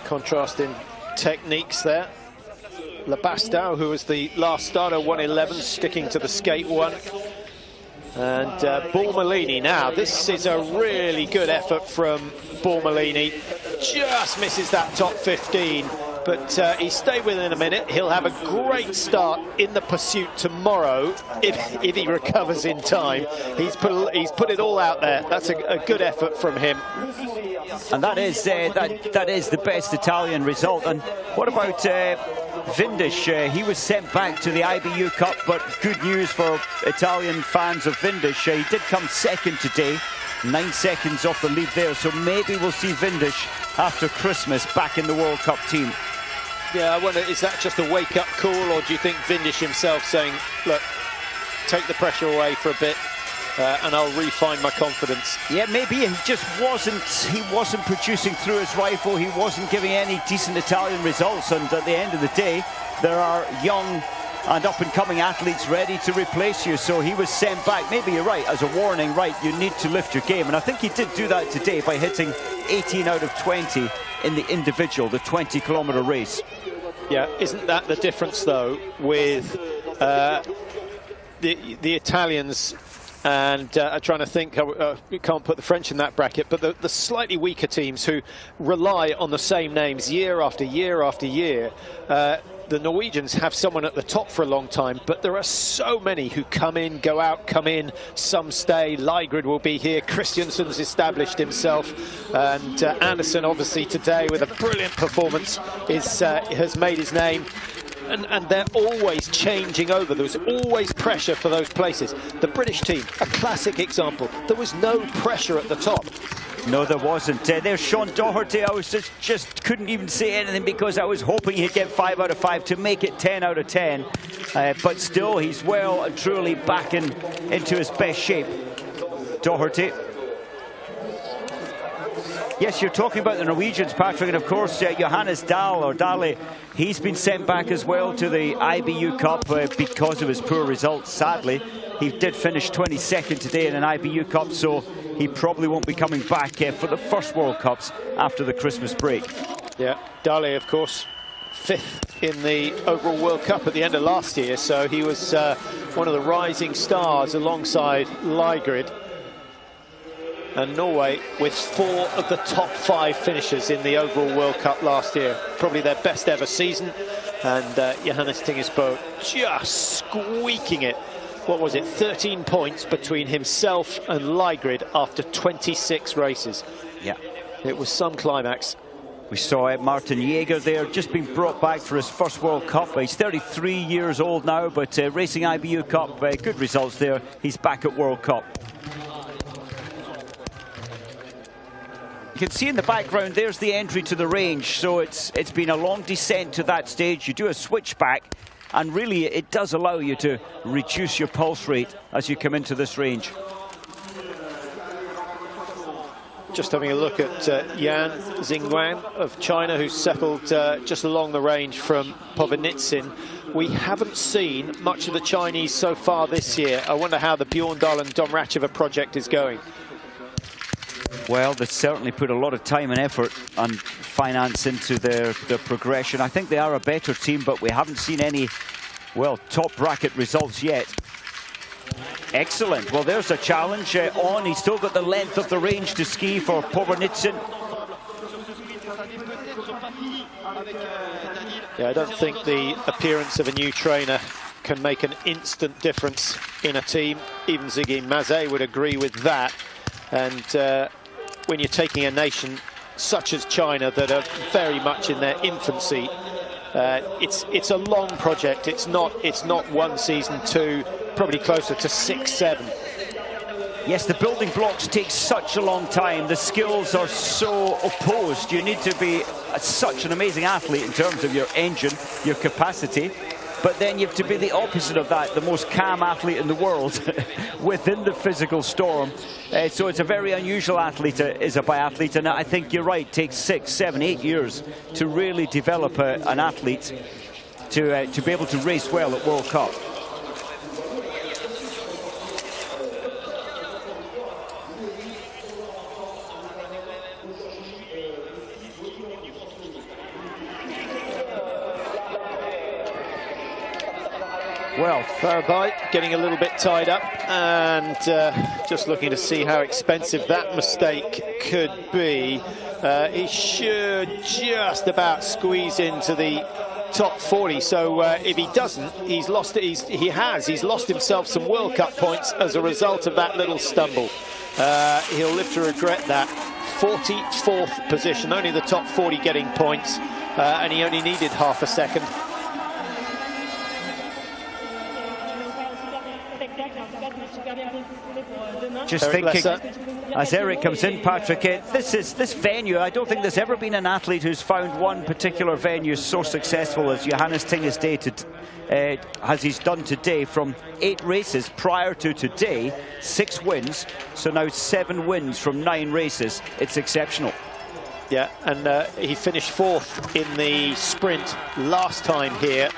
Contrasting techniques there. Labastau, who was the last starter, 1:11, sticking to the skate 1. And Bormolini now. This is a really good effort from Bormolini. Just misses that top 15, but he stayed within a minute. He'll have a great start in the pursuit tomorrow if he recovers in time. He's put it all out there. That's a good effort from him. And that is the best Italian result. And what about Vindish? He was sent back to the IBU Cup, but good news for Italian fans of Vindish. He did come second today, 9 seconds off the lead there. So maybe we'll see Vindish after Christmas back in the World Cup team. Yeah, I wonder, is that just a wake-up call, or do you think Vindish himself saying, look, take the pressure away for a bit, and I'll refine my confidence? Yeah, maybe he just wasn't producing through his rifle. He wasn't giving any decent Italian results, and at the end of the day, there are young and up-and-coming athletes ready to replace you. So he was sent back. Maybe you're right, as a warning, right, you need to lift your game. And I think he did do that today by hitting 18 out of 20 in the individual, the 20-kilometer race. Yeah, isn't that the difference, though, with the Italians? And I'm trying to think, we can't put the French in that bracket, but the slightly weaker teams who rely on the same names year after year after year. The Norwegians have someone at the top for a long time, but there are so many who come in, go out, come in, some stay. Lygrid will be here, Christiansen's established himself, and Anderson obviously today with a brilliant performance has made his name. And they're always changing over. There was always pressure for those places. The British team, a classic example. There was no pressure at the top. No, there wasn't. There's Sean Doherty. I was just couldn't even say anything because I was hoping he'd get 5 out of 5 to make it 10 out of 10. But still, he's well and truly back into his best shape. Doherty. Yes, you're talking about the Norwegians, Patrick, and of course Johannes Dale, he's been sent back as well to the IBU Cup because of his poor results, sadly. He did finish 22nd today in an IBU Cup, so he probably won't be coming back for the first World Cups after the Christmas break. Yeah, Dale, of course, 5th in the overall World Cup at the end of last year, so he was one of the rising stars alongside Lygrid. And Norway with 4 of the top 5 finishers in the overall World Cup last year. Probably their best ever season. And Johannes Tingesbø just squeaking it. What was it? 13 points between himself and Lygrid after 26 races. Yeah. It was some climax. We saw Martin Jaeger there, just been brought back for his first World Cup. He's 33 years old now, but racing IBU Cup, good results there. He's back at World Cup. You can see in the background, there's the entry to the range. So it's been a long descent to that stage. You do a switchback, and really it does allow you to reduce your pulse rate as you come into this range. Just having a look at Yan Xingguang of China, who's settled just along the range from Povenitsin. We haven't seen much of the Chinese so far this year. I wonder how the Bjorndal and Domracheva project is going. Well, they certainly put a lot of time and effort and finance into their progression. I think they are a better team, but we haven't seen any, well, top bracket results yet. Excellent. Well, there's a challenge on. He's still got the length of the range to ski for Povenitsin. Yeah, I don't think the appearance of a new trainer can make an instant difference in a team. Even Ziggy Mazet would agree with that. And when you're taking a nation such as China that are very much in their infancy, it's a long project. It's not 1 season, 2, probably closer to 6, 7. Yes, the building blocks take such a long time. The skills are so opposed. You need to be such an amazing athlete in terms of your engine, your capacity. But then you have to be the opposite of that, the most calm athlete in the world within the physical storm. So it's a very unusual athlete, is a biathlete, and I think you're right, it takes 6, 7, 8 years to really develop an athlete to be able to race well at World Cup. Well, Farabai getting a little bit tied up, and just looking to see how expensive that mistake could be. He should just about squeeze into the top 40, so if he doesn't, he's lost himself some World Cup points as a result of that little stumble. He'll live to regret that. 44th position, only the top 40 getting points, and he only needed half a second. Just thinking, as Eric comes in, Patrick, this venue, I don't think there's ever been an athlete who's found one particular venue so successful as Johannes Tinges Day as he's done today. From 8 races prior to today, 6 wins, so now 7 wins from 9 races. It's exceptional. Yeah, and he finished 4th in the sprint last time here.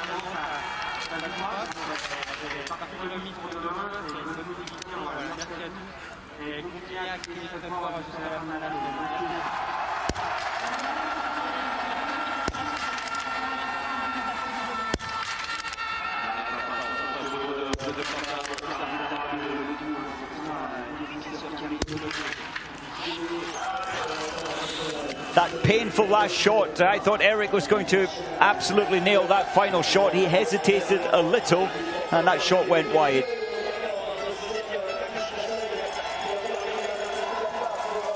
That painful last shot, I thought Eric was going to absolutely nail that final shot. He hesitated a little, and that shot went wide.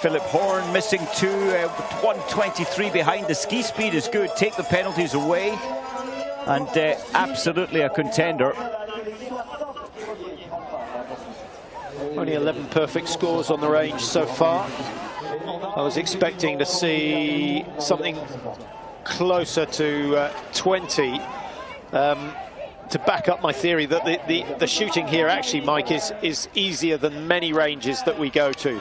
Philip Horn missing 2, 123 behind. The ski speed is good. Take the penalties away, and absolutely a contender. Only 11 perfect scores on the range so far. I was expecting to see something closer to 20 to back up my theory that the shooting here actually, Mike, is easier than many ranges that we go to.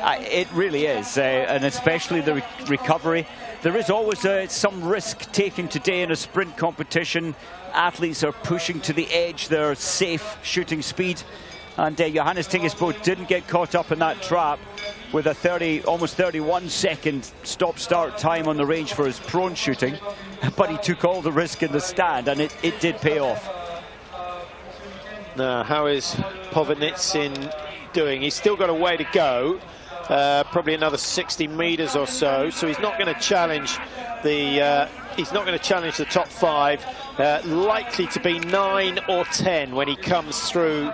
It really is, and especially the recovery. There is always some risk taken today in a sprint competition. Athletes are pushing to the edge their safe shooting speed, and Johannes Tinges didn't get caught up in that trap with a almost 31-second stop-start time on the range for his prone shooting, but he took all the risk in the stand, and it did pay off. Now, how is Povernitsin doing? He's still got a way to go. Probably another 60 meters or so. So he's not going to challenge the top 5. Likely to be 9 or 10 when he comes through.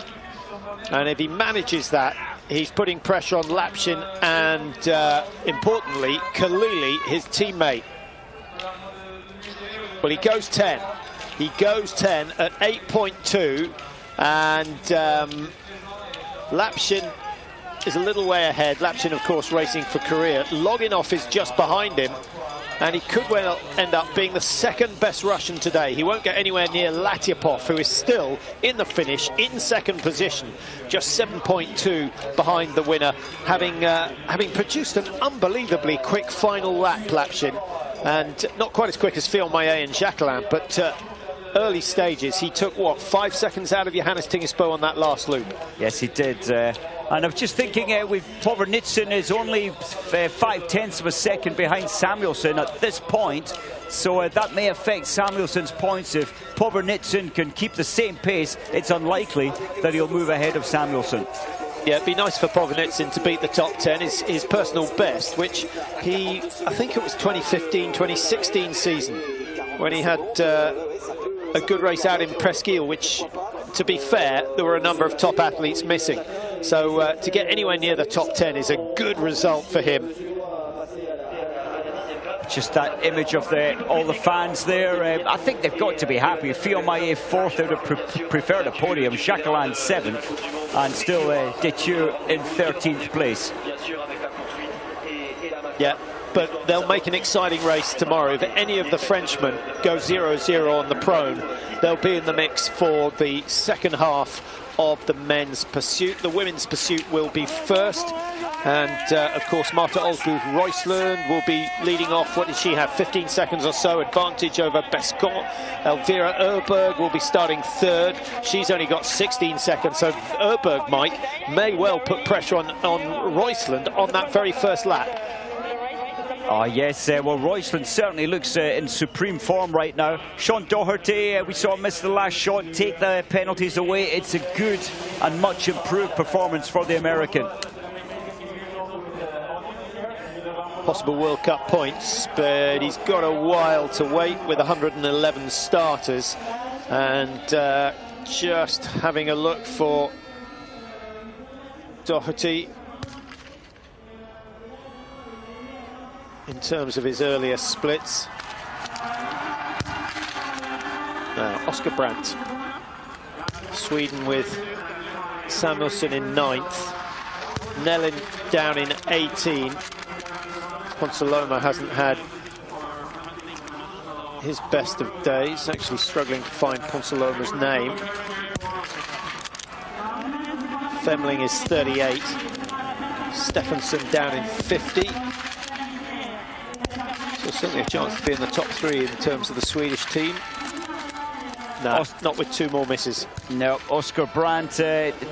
And if he manages that, he's putting pressure on Lapshin and importantly Kaluli, his teammate. Well, he goes 10. He goes 10 at 8.2, and Lapshin is a little way ahead. Lapshin, of course, racing for Korea. Loginov is just behind him, and he could well end up being the 2nd best Russian today. He won't get anywhere near Latyapov, who is still in the finish in 2nd position, just 7.2 behind the winner, having produced an unbelievably quick final lap, Lapshin, and not quite as quick as Phil Maillet and Jacquelin, but early stages. He took, what, 5 seconds out of Johannes Tinges on that last loop? Yes, he did. And I was just thinking, with Povernitsin is only 0.5 of a second behind Samuelsson at this point, so that may affect Samuelsson's points. If Povernitsin can keep the same pace, it's unlikely that he'll move ahead of Samuelsson. Yeah, it'd be nice for Povernitsin to beat the top 10, his personal best, which I think it was 2015, 2016 season, when he had a good race out in Presqu'île, which, to be fair, there were a number of top athletes missing. So to get anywhere near the top 10 is a good result for him. Just that image of all the fans there. I think they've got to be happy. Phil Maillet 4th, they would have preferred a podium. Jacquelin 7th, and still Detieu in 13th place. Yeah, but they'll make an exciting race tomorrow. If any of the Frenchmen go 0-0 on the prone, they'll be in the mix for the second half of the men's pursuit. The women's pursuit will be first, and of course Marta Olsgaard Roysland will be leading off. What did she have? 15 seconds or so advantage over Bescon. Elvira Erberg will be starting 3rd. She's only got 16 seconds, so Erberg, Mike, may well put pressure on Roysland on that very first lap. Oh yes, well Roysland certainly looks in supreme form right now. Sean Doherty, we saw him miss the last shot, take the penalties away. It's a good and much improved performance for the American. Possible World Cup points, but he's got a while to wait with 111 starters. And just having a look for Doherty in terms of his earlier splits. Now, Oscar Brandt, Sweden with Samuelsson in 9th, Nellin down in 18. Ponsaloma hasn't had his best of days, actually struggling to find Ponsaloma's name. Femling is 38, Stephenson down in 50. So certainly a chance to be in the top 3 in terms of the Swedish team. No, not with 2 more misses. No, Oscar Brandt,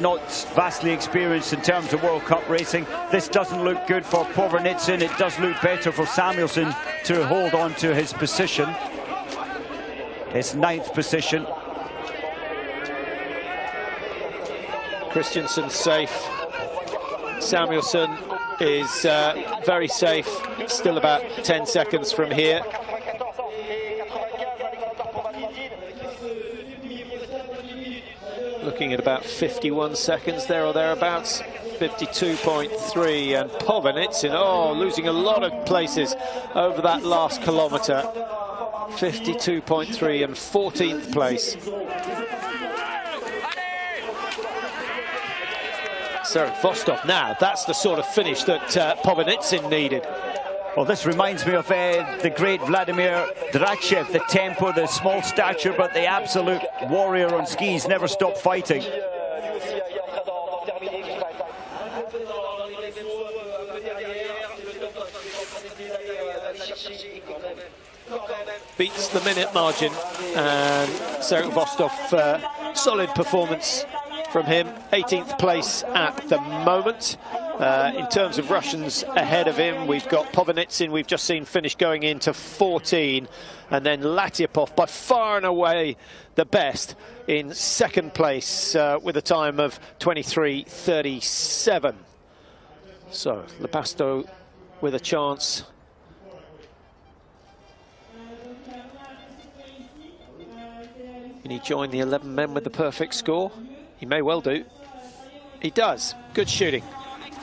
not vastly experienced in terms of World Cup racing. This doesn't look good for Povernitsin. It does look better for Samuelsson to hold on to his position. His 9th position. Christensen safe. Samuelsson is very safe. Still about 10 seconds from here. Looking at about 51 seconds there or thereabouts. 52.3, and Povernitsin, losing a lot of places over that last kilometre. 52.3 and 14th place. Serek Vostov, now that's the sort of finish that Povernitsin needed. Well, this reminds me of the great Vladimir Drakshev, the tempo, the small stature, but the absolute warrior on skis, never stopped fighting. Beats the minute margin, and Serek Vostov, solid performance from him. 18th place at the moment. In terms of Russians ahead of him, we've got Povernitsin, we've just seen finish going into 14, and then Latyapov, by far and away the best, in 2nd place with a time of 23:37. So Lepasto with a chance. Can he join the 11 men with the perfect score? He may well do. He does. Good shooting.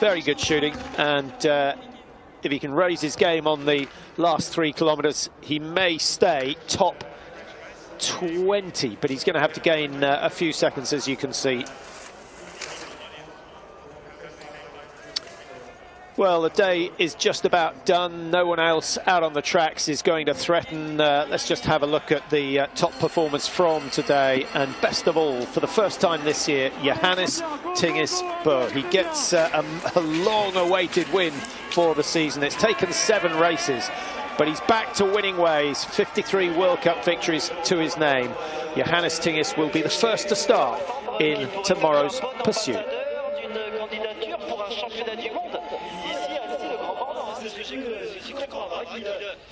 Very good shooting. And if he can raise his game on the last 3 kilometres, he may stay top 20. But he's going to have to gain a few seconds, as you can see. Well, the day is just about done. No one else out on the tracks is going to threaten. Let's just have a look at the top performance from today. And best of all, for the first time this year, Johannes Tingis Bø. He gets a long-awaited win for the season. It's taken 7 races, but he's back to winning ways. 53 World Cup victories to his name. Johannes Tingis will be the first to start in tomorrow's pursuit.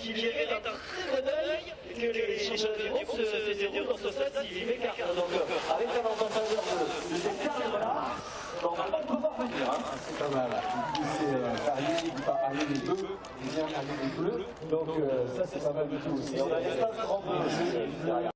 Qu'il viendrait d'un très bon œil que les championnats du monde se déroulent dans ce stade s'il vivait car donc avec un ambassadeur de cette là donc on va pouvoir venir, c'est pas mal. C'est parler des bleus, il vient parler des bleus, donc ça c'est pas mal du tout aussi. On a des stades grands bleus.